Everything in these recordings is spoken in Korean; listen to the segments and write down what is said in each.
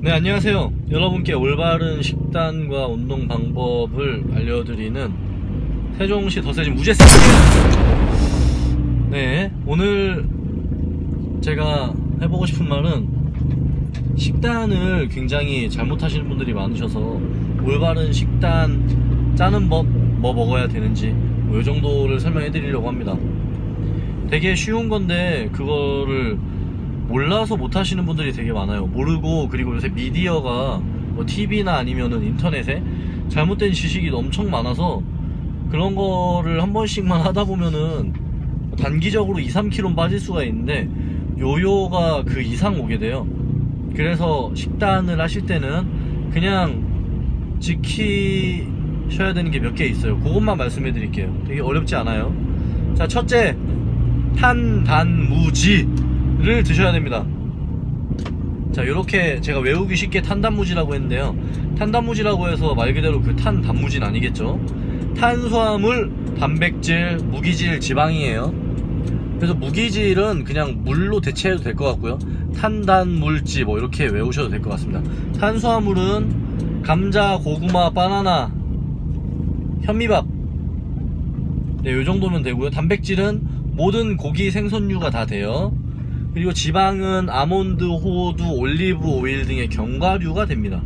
네, 안녕하세요. 여러분께 올바른 식단과 운동 방법을 알려드리는 세종시 더세진 무제쌤입니다. 네, 오늘 제가 해보고 싶은 말은 식단을 굉장히 잘못하시는 분들이 많으셔서 올바른 식단 짜는 법, 뭐 먹어야 되는지 이 정도를 설명해 드리려고 합니다. 되게 쉬운 건데 그거를 몰라서 못하시는 분들이 되게 많아요. 모르고, 그리고 요새 미디어가 뭐 TV나 아니면은 인터넷에 잘못된 지식이 엄청 많아서 그런 거를 한 번씩만 하다 보면은 단기적으로 2-3kg 빠질 수가 있는데 요요가 그 이상 오게 돼요. 그래서 식단을 하실 때는 그냥 지키셔야 되는 게 몇 개 있어요. 그것만 말씀해 드릴게요. 되게 어렵지 않아요. 자, 첫째, 탄단무지를 드셔야 됩니다. 자, 요렇게 제가 외우기 쉽게 탄단무지라고 했는데요, 탄단무지라고 해서 말 그대로 그 탄단무지는 아니겠죠. 탄수화물, 단백질, 무기질, 지방이에요. 그래서 무기질은 그냥 물로 대체해도 될 것 같고요, 탄단물질 뭐 이렇게 외우셔도 될 것 같습니다. 탄수화물은 감자, 고구마, 바나나, 현미밥, 네, 요정도면 되고요. 단백질은 모든 고기, 생선류가 다 돼요. 그리고 지방은 아몬드, 호두, 올리브 오일 등의 견과류가 됩니다.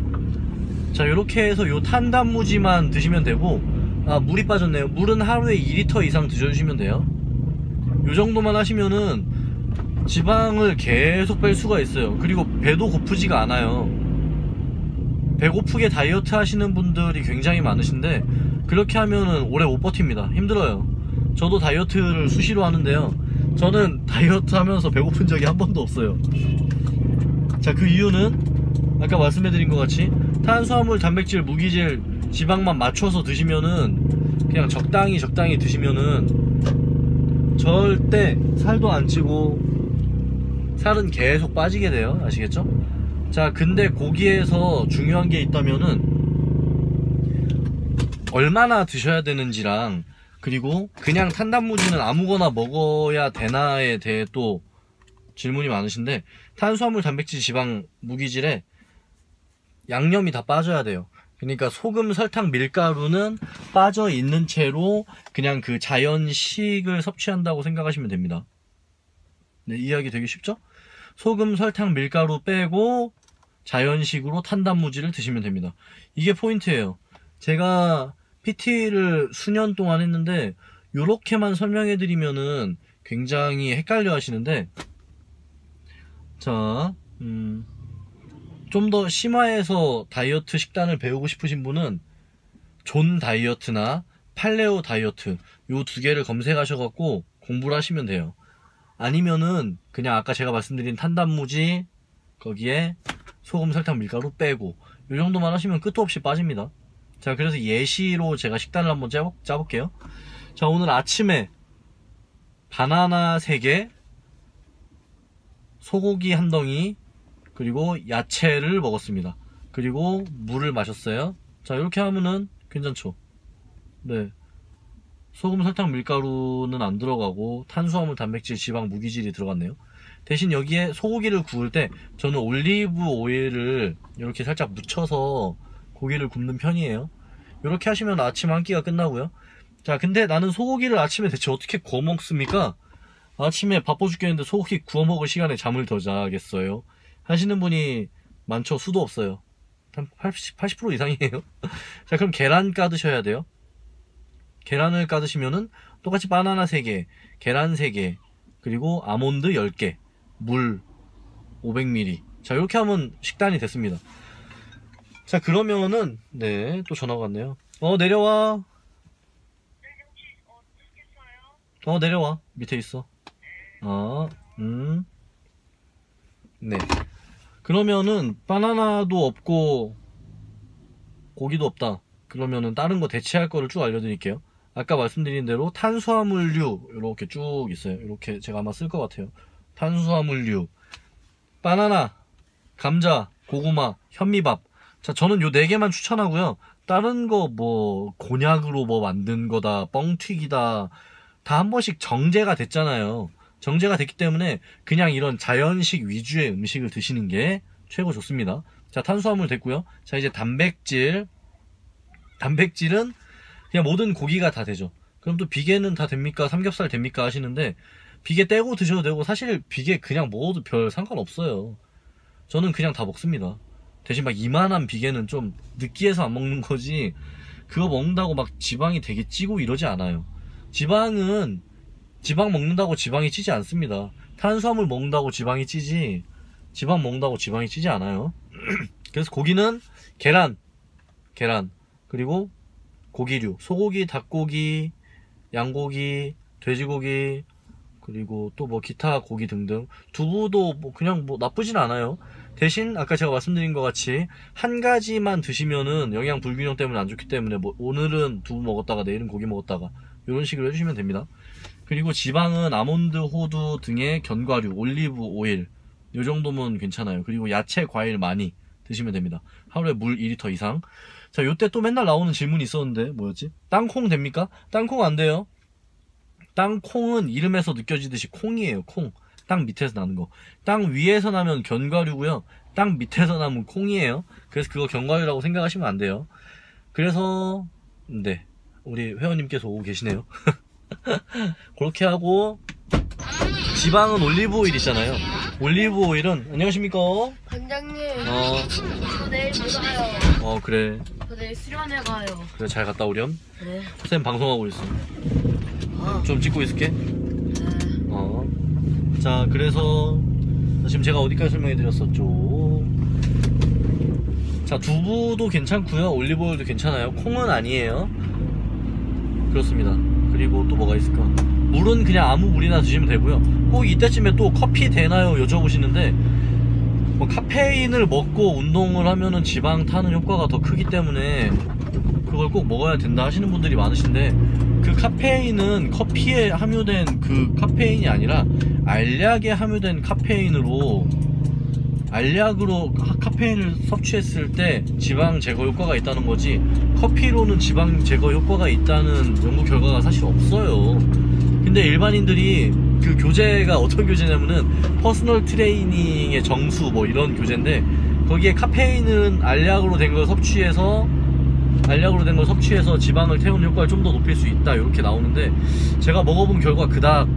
자, 이렇게 해서 요 탄단무지만 드시면 되고, 물이 빠졌네요. 물은 하루에 2리터 이상 드셔주시면 돼요. 요 정도만 하시면은 지방을 계속 뺄 수가 있어요. 그리고 배도 고프지가 않아요. 배고프게 다이어트 하시는 분들이 굉장히 많으신데 그렇게 하면은 오래 못 버팁니다. 힘들어요. 저도 다이어트를 수시로 하는데요, 저는 다이어트 하면서 배고픈 적이 한 번도 없어요. 자, 그 이유는 아까 말씀해드린 것 같이 탄수화물, 단백질, 무기질, 지방만 맞춰서 드시면은, 그냥 적당히 드시면은 절대 살도 안 찌고 살은 계속 빠지게 돼요. 아시겠죠? 자, 근데 고기에서 중요한 게 있다면은 얼마나 드셔야 되는지랑, 그리고 그냥 탄단무지는 아무거나 먹어야 되나에 대해 또 질문이 많으신데, 탄수화물, 단백질, 지방, 무기질에 양념이 다 빠져야 돼요. 그러니까 소금, 설탕, 밀가루는 빠져 있는 채로 그냥 그 자연식을 섭취한다고 생각하시면 됩니다. 네, 이해하기 되게 쉽죠? 소금, 설탕, 밀가루 빼고 자연식으로 탄단무지를 드시면 됩니다. 이게 포인트예요. 제가 PT를 수년 동안 했는데 요렇게만 설명해 드리면은 굉장히 헷갈려 하시는데, 자, 좀 더 심화해서 다이어트 식단을 배우고 싶으신 분은 존 다이어트나 팔레오 다이어트, 요 두 개를 검색하셔갖고 공부를 하시면 돼요. 아니면은 그냥 아까 제가 말씀드린 탄단무지, 거기에 소금, 설탕, 밀가루 빼고 요 정도만 하시면 끝도 없이 빠집니다. 자, 그래서 예시로 제가 식단을 한번 짜볼게요. 자, 오늘 아침에 바나나 3개, 소고기 1덩이, 그리고 야채를 먹었습니다. 그리고 물을 마셨어요. 자, 이렇게 하면은 괜찮죠? 네, 소금, 설탕, 밀가루는 안 들어가고 탄수화물, 단백질, 지방, 무기질이 들어갔네요. 대신 여기에 소고기를 구울 때 저는 올리브 오일을 이렇게 살짝 묻혀서 고기를 굽는 편이에요. 이렇게 하시면 아침 한 끼가 끝나고요. 자, 근데 나는 소고기를 아침에 대체 어떻게 구워 먹습니까? 아침에 바빠 죽겠는데 소고기 구워 먹을 시간에 잠을 더 자겠어요 하시는 분이 많죠. 수도 없어요. 한 80% 이상이에요. 자, 그럼 계란 까드셔야 돼요. 계란을 까드시면은 똑같이 바나나 3개, 계란 3개, 그리고 아몬드 10개, 물 500ml. 자, 이렇게 하면 식단이 됐습니다. 자, 그러면은, 네, 또 전화가 왔네요. 내려와. 내려와. 밑에 있어. 네. 그러면은 바나나도 없고 고기도 없다. 그러면은 다른 거 대체할 거를 쭉 알려드릴게요. 아까 말씀드린 대로 탄수화물류 이렇게 쭉 있어요. 이렇게 제가 아마 쓸 것 같아요. 탄수화물류, 바나나, 감자, 고구마, 현미밥. 자, 저는 요 4개만 추천하고요. 다른 거 뭐 곤약으로 뭐 만든 거다, 뻥튀기다, 다 한 번씩 정제가 됐잖아요. 정제가 됐기 때문에 그냥 이런 자연식 위주의 음식을 드시는 게 최고 좋습니다. 자, 탄수화물 됐고요. 자, 이제 단백질은 그냥 모든 고기가 다 되죠. 그럼 또 비계는 다 됩니까? 삼겹살 됩니까? 하시는데 비계 떼고 드셔도 되고, 사실 비계 그냥 먹어도 별 상관없어요. 저는 그냥 다 먹습니다. 대신 막 이만한 비계는 좀 느끼해서 안 먹는 거지, 그거 먹는다고 막 지방이 되게 찌고 이러지 않아요. 지방 먹는다고 지방이 찌지 않습니다. 탄수화물 먹는다고 지방이 찌지, 지방 먹는다고 지방이 찌지 않아요. 그래서 고기는 계란, 그리고 고기류, 소고기, 닭고기, 양고기, 돼지고기, 그리고 또 뭐 기타 고기 등등. 두부도 뭐 그냥 뭐 나쁘진 않아요. 대신 아까 제가 말씀드린 것 같이 한 가지만 드시면은 영양 불균형 때문에 안 좋기 때문에, 뭐 오늘은 두부 먹었다가 내일은 고기 먹었다가 이런 식으로 해주시면 됩니다. 그리고 지방은 아몬드, 호두 등의 견과류, 올리브 오일 이 정도면 괜찮아요. 그리고 야채, 과일 많이 드시면 됩니다. 하루에 물 2리터 이상. 자, 요때 또 맨날 나오는 질문이 있었는데 뭐였지? 땅콩 됩니까? 땅콩 안 돼요. 땅콩은 이름에서 느껴지듯이 콩이에요. 콩. 땅 밑에서 나는 거. 땅 위에서 나면 견과류고요. 땅 밑에서 나면 콩이에요. 그래서 그거 견과류라고 생각하시면 안 돼요. 그래서 네, 우리 회원님께서 오고 계시네요. 그렇게 하고, 지방은 올리브 오일 있잖아요. 올리브 오일은, 안녕하십니까? 관장님, 저 내일 못 가요. 그래. 저 내일 수련회 가요. 그래, 잘 갔다 오렴. 네. 선생님 방송하고 있어. 좀 찍고 있을게. 네. 자, 그래서 지금 제가 어디까지 설명해 드렸었죠? 자, 두부도 괜찮고요. 올리브 오일도 괜찮아요. 콩은 아니에요. 그렇습니다. 그리고 또 뭐가 있을까? 물은 그냥 아무 물이나 드시면 되고요. 꼭 이때쯤에 또 커피 되나요? 여쭤보시는데, 뭐 카페인을 먹고 운동을 하면은 지방 타는 효과가 더 크기 때문에 그걸 꼭 먹어야 된다 하시는 분들이 많으신데, 그 카페인은 커피에 함유된 그 카페인이 아니라 알약에 함유된 카페인으로, 알약으로 카페인을 섭취했을 때 지방 제거 효과가 있다는 거지, 커피로는 지방 제거 효과가 있다는 연구 결과가 사실 없어요. 근데 일반인들이 그 교재가 어떤 교재냐면은 퍼스널 트레이닝의 정수 뭐 이런 교재인데, 거기에 카페인은 알약으로 된 걸 섭취해서 지방을 태우는 효과를 좀 더 높일 수 있다 이렇게 나오는데, 제가 먹어본 결과 그닥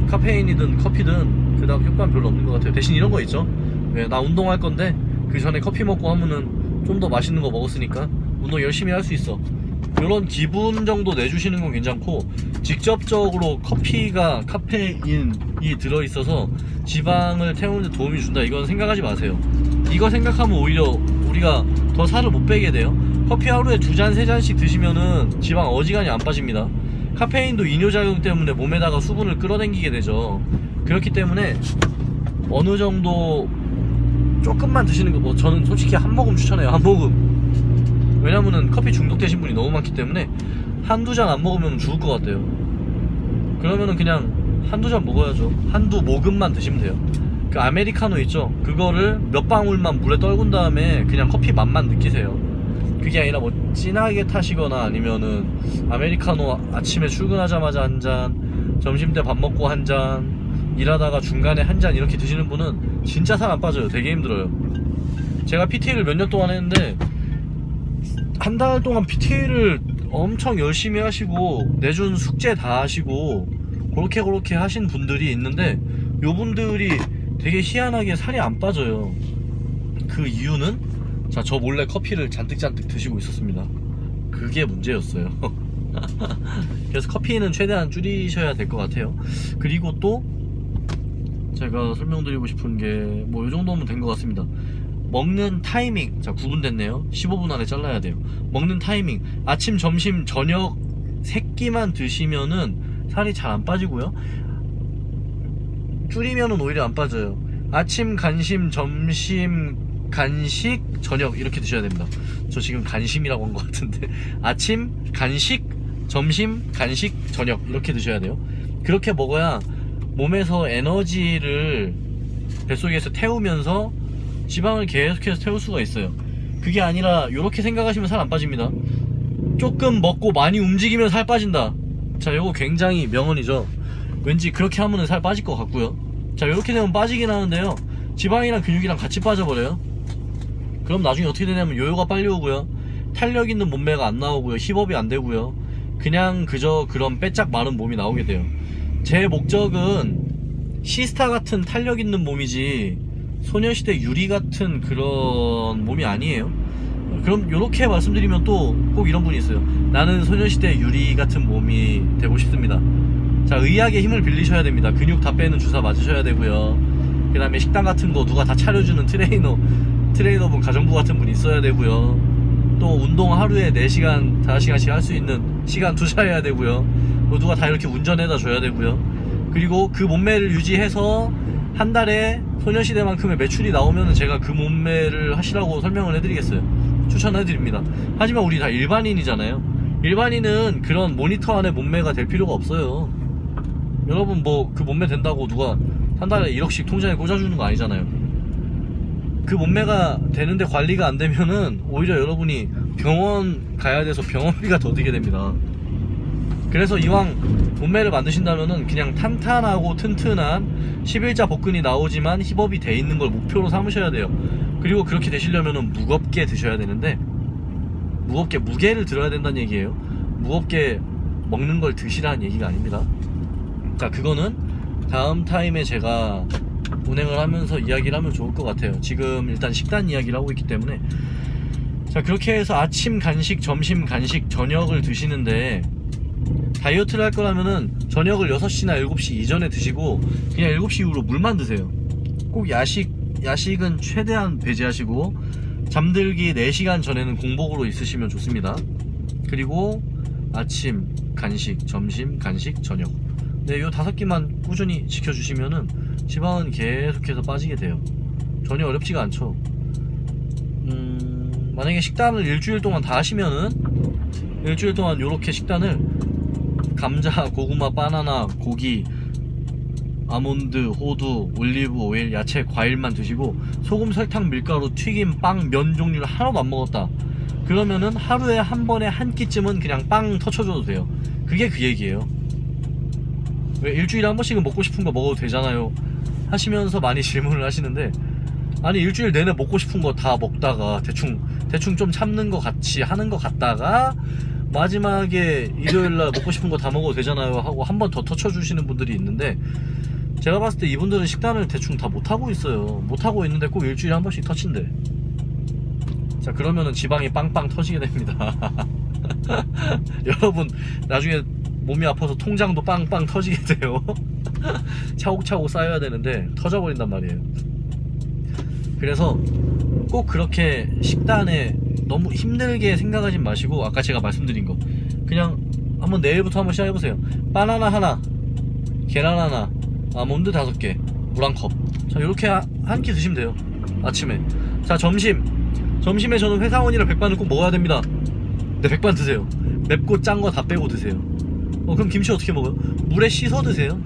카페인이든 커피든 그닥 효과는 별로 없는 것 같아요. 대신 이런 거 있죠. 네, 나 운동할 건데 그 전에 커피 먹고 하면은 좀 더 맛있는 거 먹었으니까 운동 열심히 할 수 있어, 이런 기분 정도 내주시는 건 괜찮고, 직접적으로 커피가 카페인이 들어있어서 지방을 태우는 데 도움이 준다, 이건 생각하지 마세요. 이거 생각하면 오히려 우리가 더 살을 못 빼게 돼요. 커피 하루에 2잔 3잔씩 드시면은 지방 어지간히 안 빠집니다. 카페인도 이뇨작용 때문에 몸에다가 수분을 끌어당기게 되죠. 그렇기 때문에 어느 정도 조금만 드시는 거, 뭐 저는 솔직히 한 모금 추천해요. 한 모금. 왜냐면은 커피 중독되신 분이 너무 많기 때문에 한두 잔 안 먹으면 죽을 것 같아요. 그러면은 그냥 한두 잔 먹어야죠. 한두 모금만 드시면 돼요. 그 아메리카노 있죠? 그거를 몇 방울만 물에 떨군 다음에 그냥 커피 맛만 느끼세요. 그게 아니라 뭐 진하게 타시거나 아니면은 아메리카노 아침에 출근하자마자 한 잔, 점심때 밥 먹고 한 잔, 일하다가 중간에 한 잔 이렇게 드시는 분은 진짜 살 안 빠져요. 되게 힘들어요. 제가 PT를 몇 년 동안 했는데 한 달 동안 PT를 엄청 열심히 하시고 내준 숙제 다 하시고 그렇게 하신 분들이 있는데, 요 분들이 되게 희한하게 살이 안 빠져요. 그 이유는, 자, 저 몰래 커피를 잔뜩 드시고 있었습니다. 그게 문제였어요. 그래서 커피는 최대한 줄이셔야 될 것 같아요. 그리고 또 제가 설명드리고 싶은 게 뭐 이 정도면 된 것 같습니다. 먹는 타이밍, 자 9분 됐네요. 15분 안에 잘라야 돼요. 먹는 타이밍, 아침, 점심, 저녁 3끼만 드시면은 살이 잘 안 빠지고요. 줄이면은 오히려 안 빠져요. 아침, 간식, 점심, 간식, 저녁 이렇게 드셔야 됩니다. 저 지금 간심이라고 한 것 같은데 아침, 간식, 점심, 간식, 저녁 이렇게 드셔야 돼요. 그렇게 먹어야 몸에서 에너지를 뱃속에서 태우면서 지방을 계속해서 태울 수가 있어요. 그게 아니라 이렇게 생각하시면 살 안 빠집니다. 조금 먹고 많이 움직이면 살 빠진다. 자, 요거 굉장히 명언이죠. 왠지 그렇게 하면은 살 빠질 것 같고요. 자, 이렇게 되면 빠지긴 하는데요, 지방이랑 근육이랑 같이 빠져버려요. 그럼 나중에 어떻게 되냐면 요요가 빨리 오고요, 탄력 있는 몸매가 안 나오고요, 힙업이 안 되고요, 그냥 그저 그런 빼짝 마른 몸이 나오게 돼요. 제 목적은 시스타 같은 탄력 있는 몸이지 소녀시대 유리 같은 그런 몸이 아니에요. 그럼 요렇게 말씀드리면 또 꼭 이런 분이 있어요. 나는 소녀시대 유리 같은 몸이 되고 싶습니다. 자, 의학의 힘을 빌리셔야 됩니다. 근육 다 빼는 주사 맞으셔야 되고요, 그 다음에 식단 같은 거 누가 다 차려주는 트레이너분, 가정부 같은 분 있어야 되고요, 또 운동 하루에 4시간 5시간씩 할 수 있는 시간 투자해야 되고요, 누가 다 이렇게 운전해다 줘야 되고요, 그리고 그 몸매를 유지해서 한 달에 소녀시대만큼의 매출이 나오면 제가 그 몸매를 하시라고 설명을 해드리겠어요. 추천해드립니다. 하지만 우리 다 일반인이잖아요. 일반인은 그런 모니터 안에 몸매가 될 필요가 없어요. 여러분 뭐 그 몸매 된다고 누가 한 달에 1억씩 통장에 꽂아주는 거 아니잖아요. 그 몸매가 되는데 관리가 안 되면은 오히려 여러분이 병원 가야 돼서 병원비가 더 들게 됩니다. 그래서 이왕 몸매를 만드신다면은 그냥 탄탄하고 튼튼한 11자 복근이 나오지만 힙업이 돼 있는 걸 목표로 삼으셔야 돼요. 그리고 그렇게 되시려면은 무겁게 드셔야 되는데, 무겁게 무게를 들어야 된다는 얘기예요. 무겁게 먹는 걸 드시라는 얘기가 아닙니다. 자, 그거는 다음 타임에 제가 운행을 하면서 이야기를 하면 좋을 것 같아요. 지금 일단 식단 이야기를 하고 있기 때문에. 자, 그렇게 해서 아침 간식, 점심 간식, 저녁을 드시는데, 다이어트를 할 거라면은 저녁을 6시나 7시 이전에 드시고 그냥 7시 이후로 물만 드세요. 꼭 야식은 최대한 배제하시고 잠들기 4시간 전에는 공복으로 있으시면 좋습니다. 그리고 아침 간식, 점심 간식, 저녁, 네, 요 5끼만 꾸준히 지켜주시면은 지방은 계속해서 빠지게 돼요. 전혀 어렵지가 않죠. 만약에 식단을 일주일 동안 다 하시면은 일주일 동안 요렇게 식단을 감자, 고구마, 바나나, 고기, 아몬드, 호두, 올리브 오일, 야채, 과일만 드시고 소금, 설탕, 밀가루, 튀김, 빵, 면 종류를 하나도 안 먹었다. 그러면은 하루에 한 번에 한 끼쯤은 그냥 빵 터쳐줘도 돼요. 그게 그 얘기예요. 왜 일주일에 한 번씩은 먹고 싶은 거 먹어도 되잖아요 하시면서 많이 질문을 하시는데, 아니 일주일 내내 먹고 싶은 거 다 먹다가 대충 좀 참는 거 같이 하는 거 같다가 마지막에 일요일날 먹고 싶은 거 다 먹어도 되잖아요 하고 한 번 더 터쳐주시는 분들이 있는데, 제가 봤을 때 이분들은 식단을 대충 다 못하고 있어요. 못하고 있는데 꼭 일주일에 한 번씩 터친대. 자, 그러면은 지방이 빵빵 터지게 됩니다. 여러분 나중에 몸이 아파서 통장도 빵빵 터지게 돼요. 차곡차곡 쌓여야 되는데 터져버린단 말이에요. 그래서 꼭 그렇게 식단에 너무 힘들게 생각하지 마시고, 아까 제가 말씀드린 거 그냥 한번 내일부터 한번 시작해보세요. 바나나 하나, 계란 하나, 아몬드 5개, 물 1컵. 자, 이렇게 한 끼 드시면 돼요, 아침에. 자, 점심에 저는 회사원이랑 백반을 꼭 먹어야 됩니다. 네, 백반 드세요. 맵고 짠 거 다 빼고 드세요. 그럼 김치 어떻게 먹어요? 물에 씻어 드세요.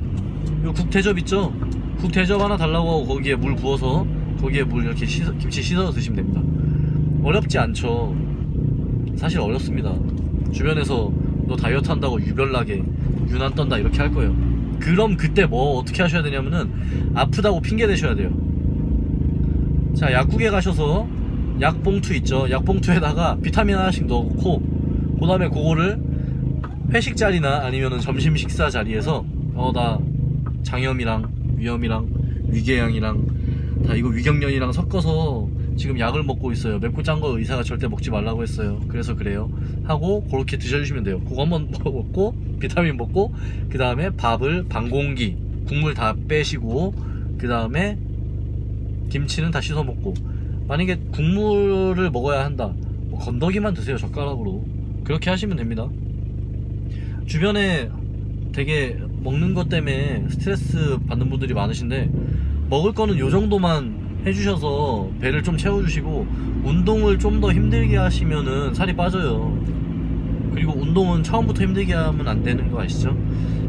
요 국 대접 있죠? 국 대접 하나 달라고 하고 거기에 물 부어서 거기에 물 이렇게 김치 씻어서 드시면 됩니다. 어렵지 않죠. 사실 어렵습니다. 주변에서 너 다이어트 한다고 유별나게 유난 떤다 이렇게 할 거예요. 그럼 그때 뭐 어떻게 하셔야 되냐면은 아프다고 핑계 대셔야 돼요. 자, 약국에 가셔서 약봉투 있죠? 약봉투에다가 비타민 하나씩 넣고 그 다음에 그거를 회식 자리나 아니면은 점심 식사 자리에서 나 장염이랑 위염이랑 위궤양이랑 다 이거 위경련이랑 섞어서 지금 약을 먹고 있어요. 맵고 짠 거 의사가 절대 먹지 말라고 했어요. 그래서 그래요 하고 그렇게 드셔주시면 돼요. 그거 한번 먹고 비타민 먹고 그 다음에 밥을 반 공기 국물 다 빼시고 그 다음에 김치는 다 씻어 먹고, 만약에 국물을 먹어야 한다 뭐 건더기만 드세요, 젓가락으로. 그렇게 하시면 됩니다. 주변에 되게 먹는 것 때문에 스트레스 받는 분들이 많으신데, 먹을 거는 요 정도만 해주셔서 배를 좀 채워주시고 운동을 좀 더 힘들게 하시면은 살이 빠져요. 그리고 운동은 처음부터 힘들게 하면 안 되는 거 아시죠?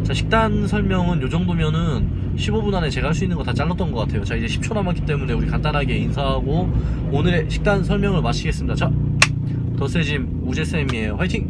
자, 식단 설명은 요 정도면은 15분 안에 제가 할 수 있는 거 다 잘랐던 것 같아요. 자, 이제 10초 남았기 때문에 우리 간단하게 인사하고 오늘의 식단 설명을 마치겠습니다. 자, 더세짐 우재쌤이에요. 화이팅!